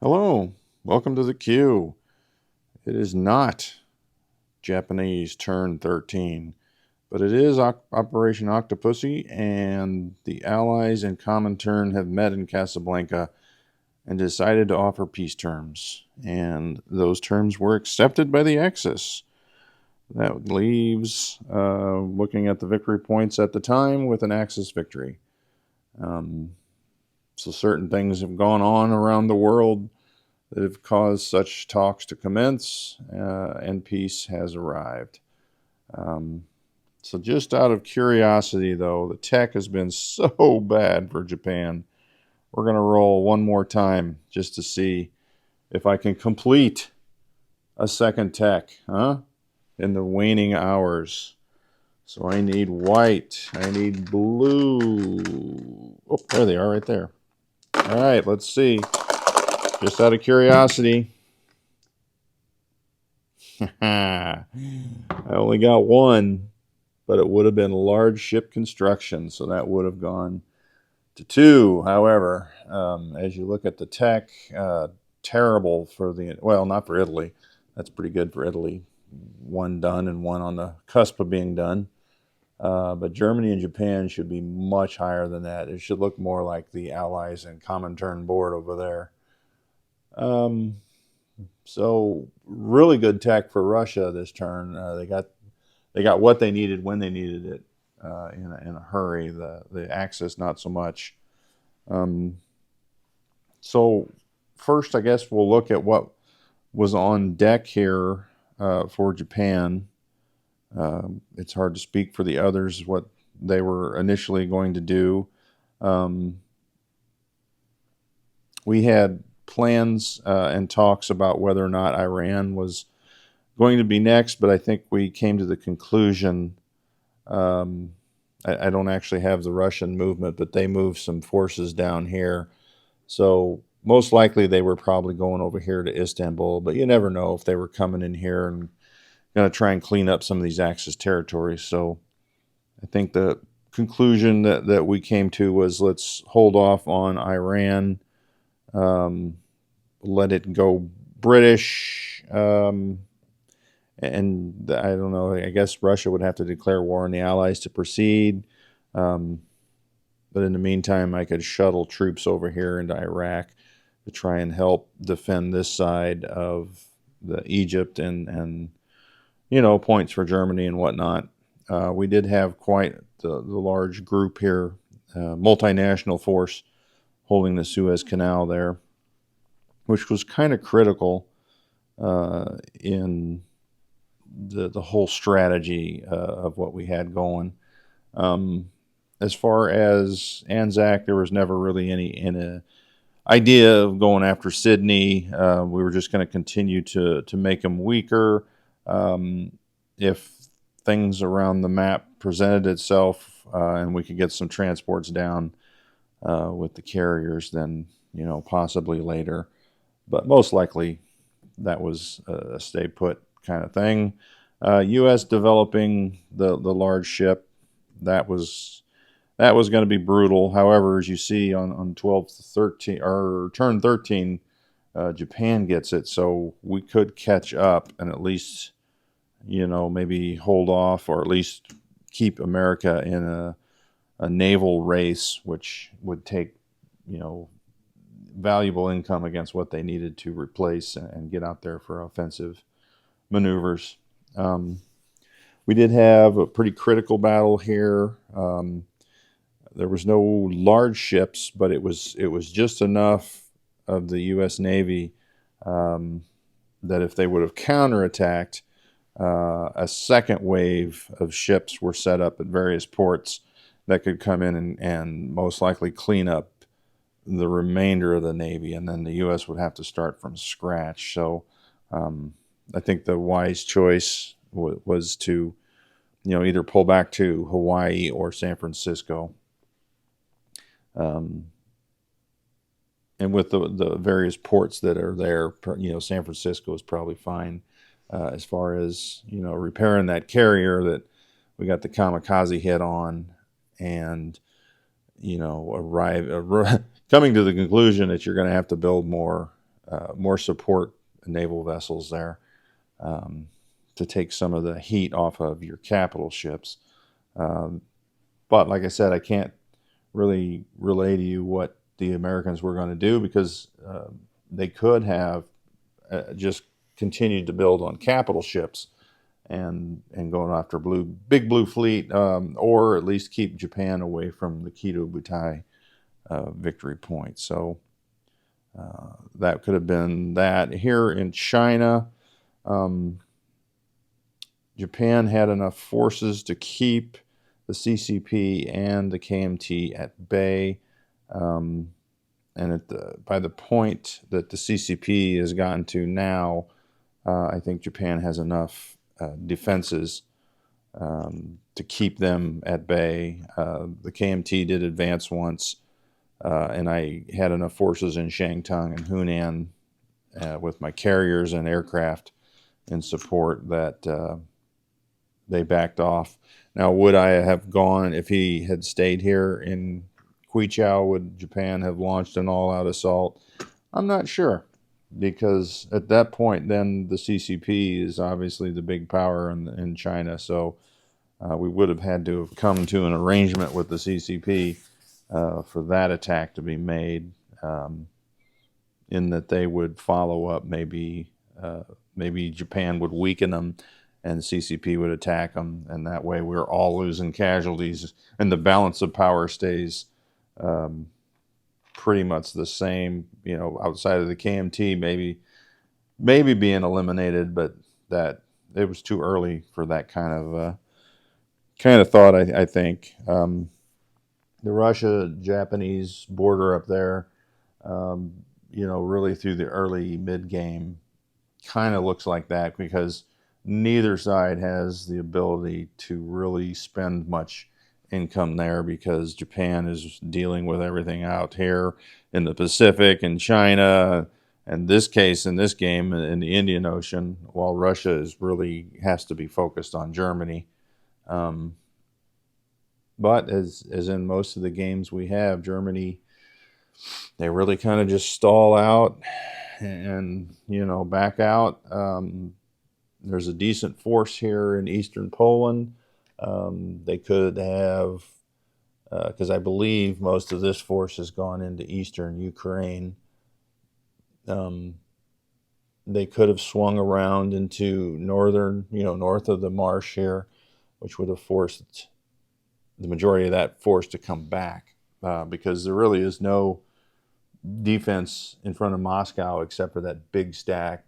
Hello, welcome to the queue. It is not Japanese turn 13, but it is Operation Octopussy, and the Allies and Comintern have met in Casablanca and decided to offer peace terms. And those terms were accepted by the Axis. That leaves, looking at the victory points at the time, with an Axis victory. Um, so certain things have gone on around the world that have caused such talks to commence, and peace has arrived. Um, so, just out of curiosity, though, the tech has been so bad for Japan. We're going to roll one more time just to see if I can complete a second tech, in the waning hours. So, I need white, I need blue. Oh, there they are right there. All right, let's see. Just out of curiosity. I only got one, but it would have been large ship construction, so that would have gone to two. However, as you look at the tech, terrible for not for Italy. That's pretty good for Italy. One done and one on the cusp of being done. But Germany and Japan should be much higher than that. It should look more like the Allies and Comintern board over there. So really good tech for Russia this turn. They got what they needed when they needed it, in a hurry. The Axis not so much. Um, so first, I guess we'll look at what was on deck here, for Japan. It's hard to speak for the others what they were initially going to do. Um, we had plans, and talks about whether or not Iran was going to be next, but I think we came to the conclusion. I don't actually have the Russian movement, but they moved some forces down here. So most likely they were probably going over here to Istanbul, but you never know if they were coming in here and going to try and clean up some of these Axis territories. So I think the conclusion that we came to was, let's hold off on Iran, um, let it go British. And I don't know, I guess Russia would have to declare war on the Allies to proceed. Um, but in the meantime, I could shuttle troops over here into Iraq to try and help defend this side of the Egypt, and points for Germany and whatnot. We did have quite the large group here, multinational force holding the Suez Canal there, which was kind of critical, in the whole strategy, of what we had going. Um, as far as Anzac, there was never really any idea of going after Sydney. We were just going to continue to make them weaker. If things around the map presented itself, and we could get some transports down, with the carriers, then possibly later. But most likely, that was a stay put kind of thing. U.S. developing the large ship, that was going to be brutal. However, as you see on 12 to 13 or turn 13, Japan gets it, so we could catch up and at least maybe hold off, or at least keep America in a naval race, which would take valuable income against what they needed to replace and get out there for offensive maneuvers. We did have a pretty critical battle here. There was no large ships, but it was just enough of the U.S. Navy, that if they would have counterattacked, a second wave of ships were set up at various ports that could come in and most likely clean up the remainder of the Navy, and then the U.S. would have to start from scratch. So I think the wise choice was to either pull back to Hawaii or San Francisco. Um, and with the various ports that are there, San Francisco is probably fine, as far as repairing that carrier that we got the kamikaze hit on, and coming to the conclusion that you're going to have to build more, more support naval vessels there, to take some of the heat off of your capital ships. But like I said, I can't really relay to you what the Americans were going to do, because they could have just continued to build on capital ships and going after big blue fleet, or at least keep Japan away from the Kido Butai victory point. So that could have been that. Here in China, Japan had enough forces to keep the CCP and the KMT at bay. And by the point that the CCP has gotten to now, I think Japan has enough defenses to keep them at bay. The KMT did advance once, and I had enough forces in Shantung and Hunan with my carriers and aircraft in support that they backed off. Now, would I have gone, if he had stayed here in Quichao, would Japan have launched an all-out assault? I'm not sure, because at that point, then the CCP is obviously the big power in China. So we would have had to have come to an arrangement with the CCP for that attack to be made, in that they would follow up. Maybe Japan would weaken them and the CCP would attack them, and that way we're all losing casualties, and the balance of power stays pretty much the same. Outside of the KMT maybe being eliminated, but that it was too early for that kind of thought. I think the Russia-Japanese border up there, really through the early mid game, kind of looks like that, because neither side has the ability to really spend much income there, because Japan is dealing with everything out here in the Pacific and China, and this case in this game in the Indian Ocean, while Russia has to be focused on Germany. But as in most of the games we have, Germany, they really kind of just stall out and back out. There's a decent force here in eastern Poland. They could have, because I believe most of this force has gone into eastern Ukraine. They could have swung around into northern, north of the marsh here, which would have forced the majority of that force to come back, because there really is no defense in front of Moscow except for that big stack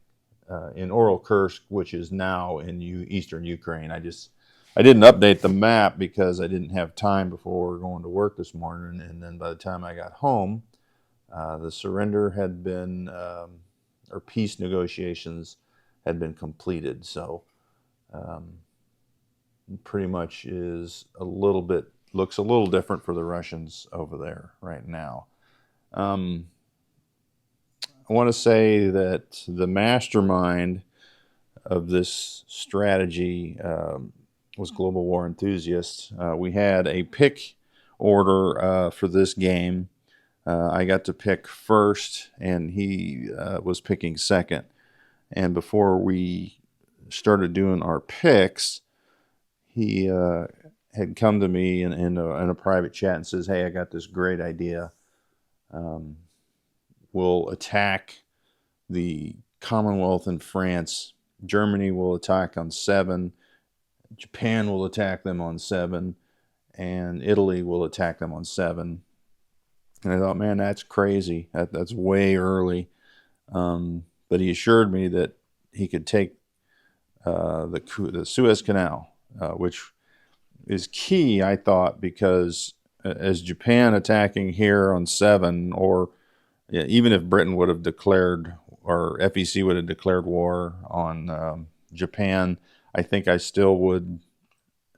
in Oral Kursk, which is now in eastern Ukraine. I didn't update the map because I didn't have time before we were going to work this morning, and then by the time I got home, the surrender had been, or peace negotiations had been completed. So pretty much looks a little different for the Russians over there right now. I want to say that the mastermind of this strategy was Global War Enthusiasts. We had a pick order for this game. I got to pick first, and he was picking second. And before we started doing our picks, he had come to me in a private chat and says, "Hey, I got this great idea. We'll attack the Commonwealth and France. Germany will attack on 7. Japan will attack them on 7. And Italy will attack them on 7. And I thought, man, that's crazy. That's way early. But he assured me that he could take the Suez Canal, which is key, I thought, because as Japan attacking here on 7, or even if Britain would have declared, or FEC would have declared war on Japan, I think I still would.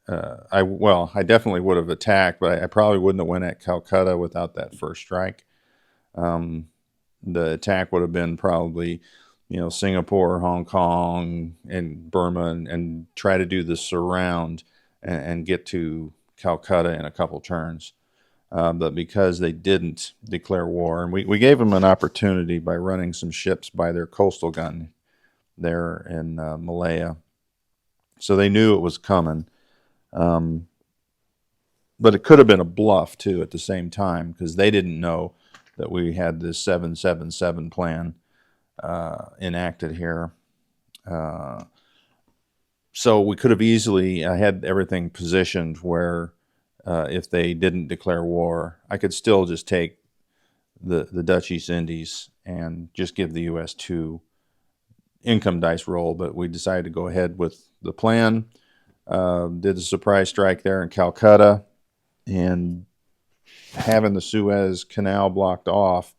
I definitely would have attacked, but I probably wouldn't have went at Calcutta without that first strike. The attack would have been probably, Singapore, Hong Kong, and Burma, and try to do the surround and get to Calcutta in a couple turns. but because they didn't declare war, and we gave them an opportunity by running some ships by their coastal gun there in Malaya. So they knew it was coming. Um, but it could have been a bluff, too, at the same time, because they didn't know that we had this 777 plan enacted here. So we could have easily had everything positioned where if they didn't declare war, I could still just take the Dutch East Indies and just give the U.S. 2 income dice roll. But we decided to go ahead with the plan, did the surprise strike there in Calcutta, and having the Suez Canal blocked off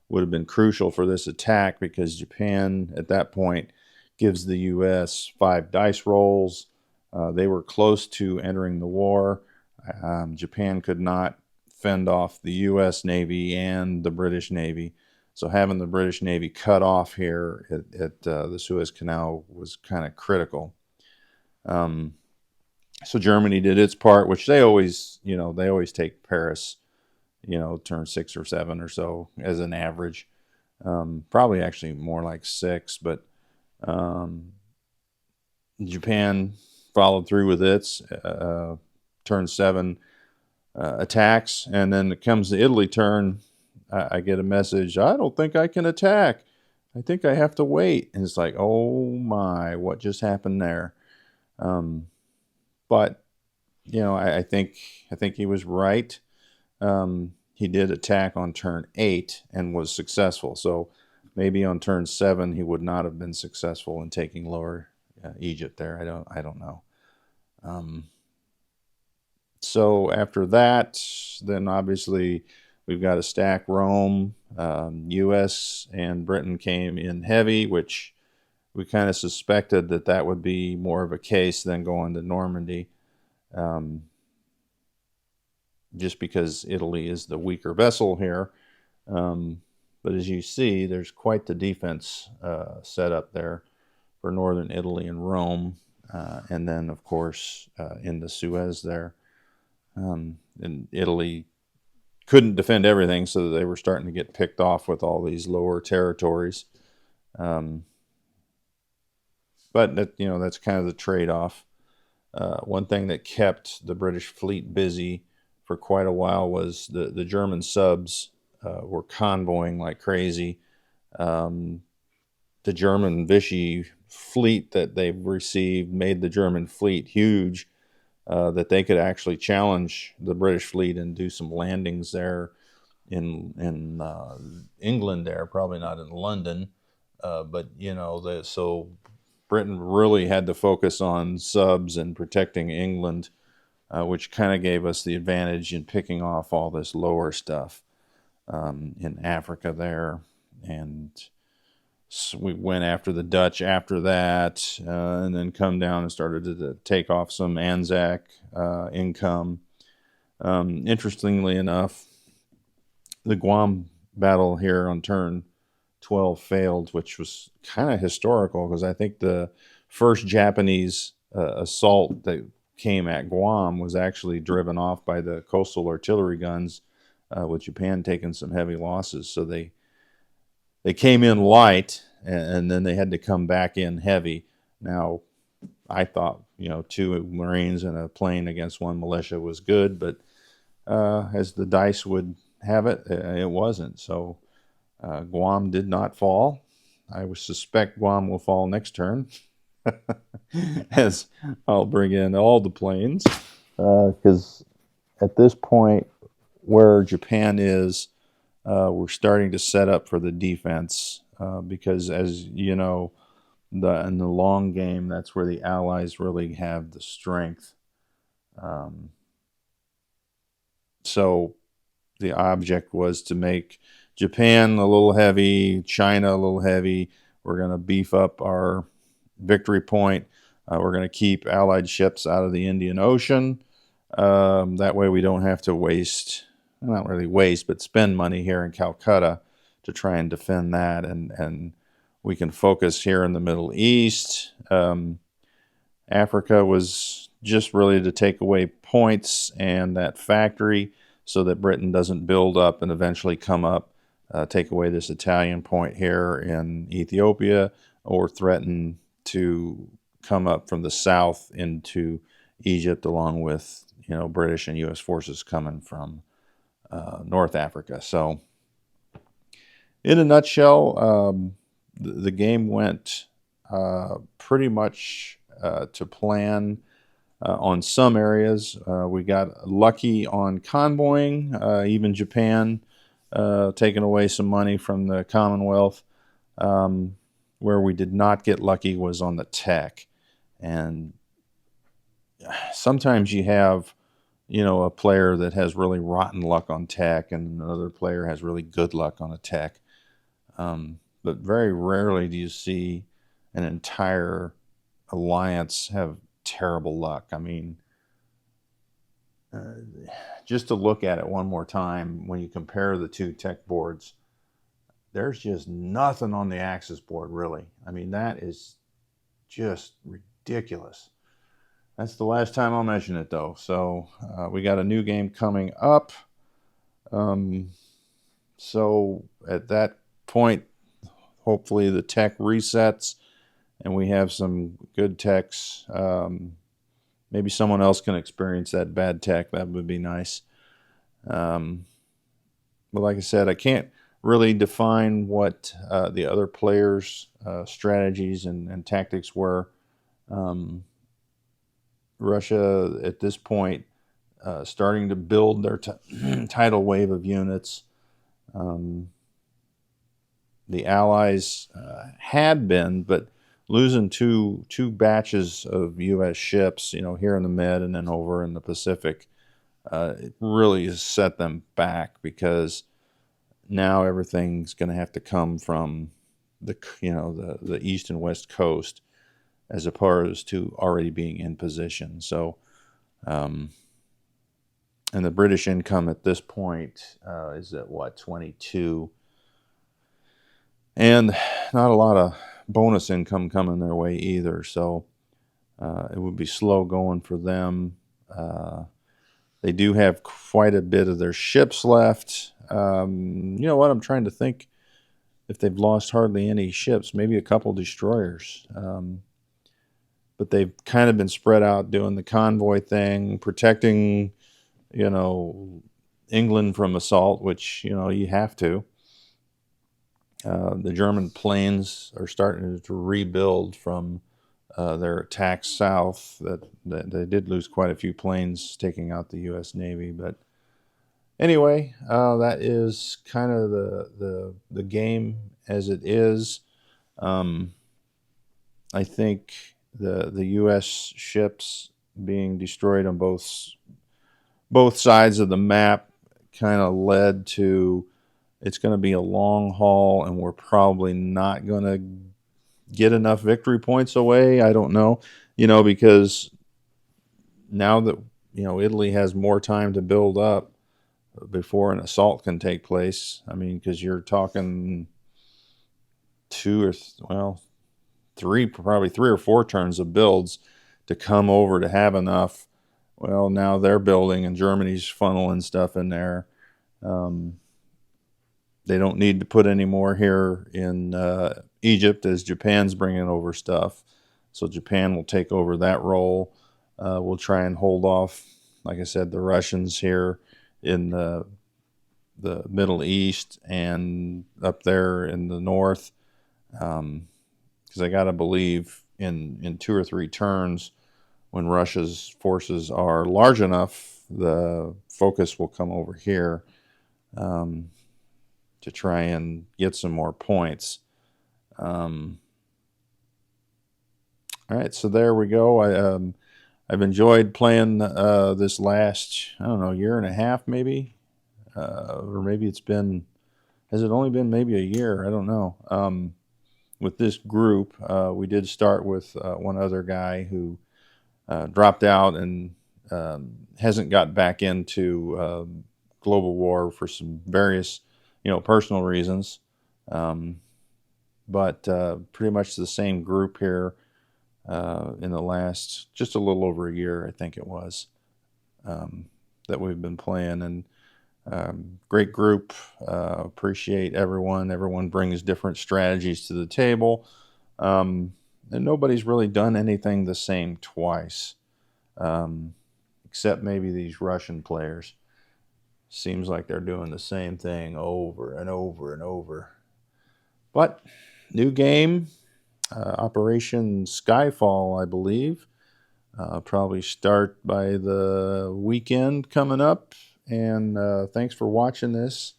would have been crucial for this attack, because Japan at that point gives the U.S. 5 dice rolls. They were close to entering the war. Japan could not fend off the U.S. Navy and the British Navy. So having the British Navy cut off here at the Suez Canal was kind of critical. So Germany did its part, which they always take Paris, turn 6 or 7 or so as an average. Probably actually more like 6, but Japan followed through with its turn 7 attacks, and then it comes the Italy turn. I get a message, I don't think I can attack. I think I have to wait. And it's like, oh my, what just happened there? But I think he was right. He did attack on turn 8 and was successful. So maybe on turn 7 he would not have been successful in taking Lower Egypt there. I don't know. So after that, then obviously we've got to stack Rome. U.S. and Britain came in heavy, which we kind of suspected that would be more of a case than going to Normandy. Just because Italy is the weaker vessel here. But as you see, there's quite the defense set up there for northern Italy and Rome. And then, of course, in the Suez there. And Italy couldn't defend everything, so they were starting to get picked off with all these lower territories. But that's kind of the trade-off. One thing that kept the British fleet busy for quite a while was the German subs were convoying like crazy. The German Vichy fleet that they've received made the German fleet huge, that they could actually challenge the British fleet and do some landings there in England there, probably not in London. But so Britain really had to focus on subs and protecting England, which kind of gave us the advantage in picking off all this lower stuff in Africa there. And so we went after the Dutch after that, and then come down and started to take off some Anzac income. Interestingly enough, the Guam battle here on turn 12 failed, which was kind of historical, because I think the first Japanese assault that came at Guam was actually driven off by the coastal artillery guns, with Japan taking some heavy losses. So they came in light, and then they had to come back in heavy. Now, I thought 2 Marines and a plane against 1 militia was good, but as the dice would have it, it wasn't. So Guam did not fall. I would suspect Guam will fall next turn, as I'll bring in all the planes, because at this point where Japan is, we're starting to set up for the defense, because as you know, in the long game, that's where the Allies really have the strength. So the object was to make Japan a little heavy, China a little heavy. We're going to beef up our victory point. We're going to keep Allied ships out of the Indian Ocean. That way we don't have to not really waste, but spend money here in Calcutta to try and defend that. And we can focus here in the Middle East. Africa was just really to take away points and that factory. so that Britain doesn't build up and eventually come up, take away this Italian point here in Ethiopia, or threaten to come up from the south into Egypt, along with British and U.S. forces coming from North Africa. So, in a nutshell, the game went pretty much to plan on some areas. We got lucky on convoying, even Japan taking away some money from the Commonwealth. Where we did not get lucky was on the tech. And sometimes you have, a player that has really rotten luck on tech, and another player has really good luck on a tech. But very rarely do you see an entire alliance have terrible luck. I mean, just to look at it one more time, when you compare the two tech boards, there's just nothing on the Axis board, really. I mean, that is just ridiculous. That's the last time I'll mention it, though. So we got a new game coming up. So at that point, hopefully the tech resets and we have some good techs. Maybe someone else can experience that bad tech. That would be nice. But like I said, I can't really define what the other players' strategies and tactics were. Russia, at this point, starting to build their tidal wave of units. The Allies had been, but losing two batches of U.S. ships, here in the Med and then over in the Pacific, it really has set them back, because now everything's going to have to come from the east and west coast, as opposed to already being in position. So, and the British income at this point is at 22, and not a lot of bonus income coming their way either. So it would be slow going for them. They do have quite a bit of their ships left. You know what? I'm trying to think if they've lost hardly any ships, maybe a couple destroyers. But they've kind of been spread out doing the convoy thing, protecting, England from assault, which, you have to. The German planes are starting to rebuild from their attacks south. That they did lose quite a few planes taking out the U.S. Navy. But anyway, that is kind of the game as it is. I think the U.S. ships being destroyed on both sides of the map kind of led to, it's going to be a long haul, and we're probably not going to get enough victory points away. I don't know, because now that, Italy has more time to build up before an assault can take place. I mean, because you're talking probably three or four turns of builds to come over to have enough. Well, now they're building, and Germany's funneling stuff in there. They don't need to put any more here in Egypt, as Japan's bringing over stuff. So Japan will take over that role. We'll try and hold off, like I said, the Russians here in the Middle East and up there in the north. Because I got to believe in 2 or 3 turns, when Russia's forces are large enough, the focus will come over here to try and get some more points. All right, so there we go. I've enjoyed playing this last, year and a half maybe, or maybe has it only been maybe a year? I don't know. With this group, we did start with one other guy who dropped out and hasn't got back into global war for some various, personal reasons. But pretty much the same group here in the last, just a little over a year, I think it was, that we've been playing. And Great group. Appreciate everyone. Everyone brings different strategies to the table. And nobody's really done anything the same twice, except maybe these Russian players. Seems like they're doing the same thing over and over and over. But new game, Operation Skyfall, I believe. Probably start by the weekend coming up. And thanks for watching this.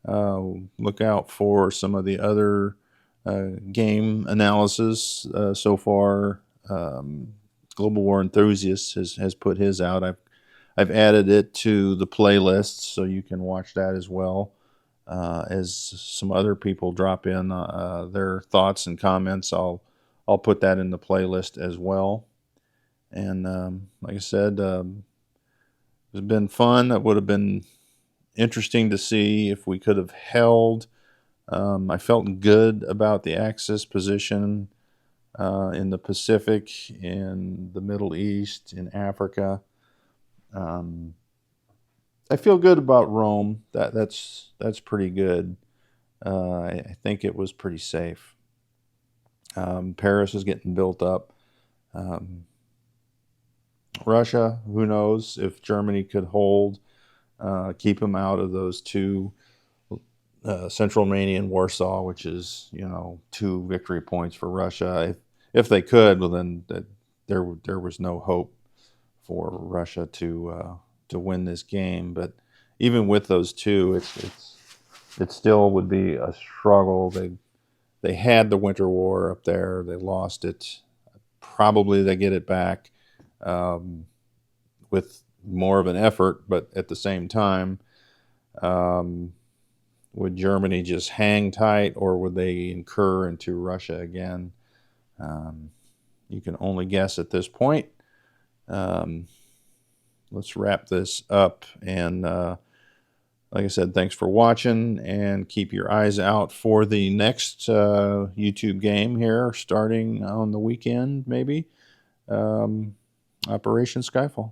Look out for some of the other game analysis so far. Global War Enthusiast has put his out. I've added it to the playlist, so you can watch that as well. As some other people drop in their thoughts and comments, I'll put that in the playlist as well. And like I said, it's been fun. It would have been interesting to see if we could have held. I felt good about the Axis position in the Pacific, in the Middle East, in Africa. I feel good about Rome. That's pretty good. I think it was pretty safe. Paris is getting built up. Russia, who knows if Germany could hold, keep them out of those two, Central Romania and Warsaw, which is 2 victory points for Russia. If they could, well then there was no hope for Russia to win this game. But even with those two, it still would be a struggle. They had the Winter War up there. They lost it. Probably they get it back with more of an effort, but at the same time, would Germany just hang tight, or would they incur into Russia again? You can only guess at this point. Let's wrap this up. And like I said, thanks for watching, and keep your eyes out for the next YouTube game here starting on the weekend, maybe. Operation Skyfall.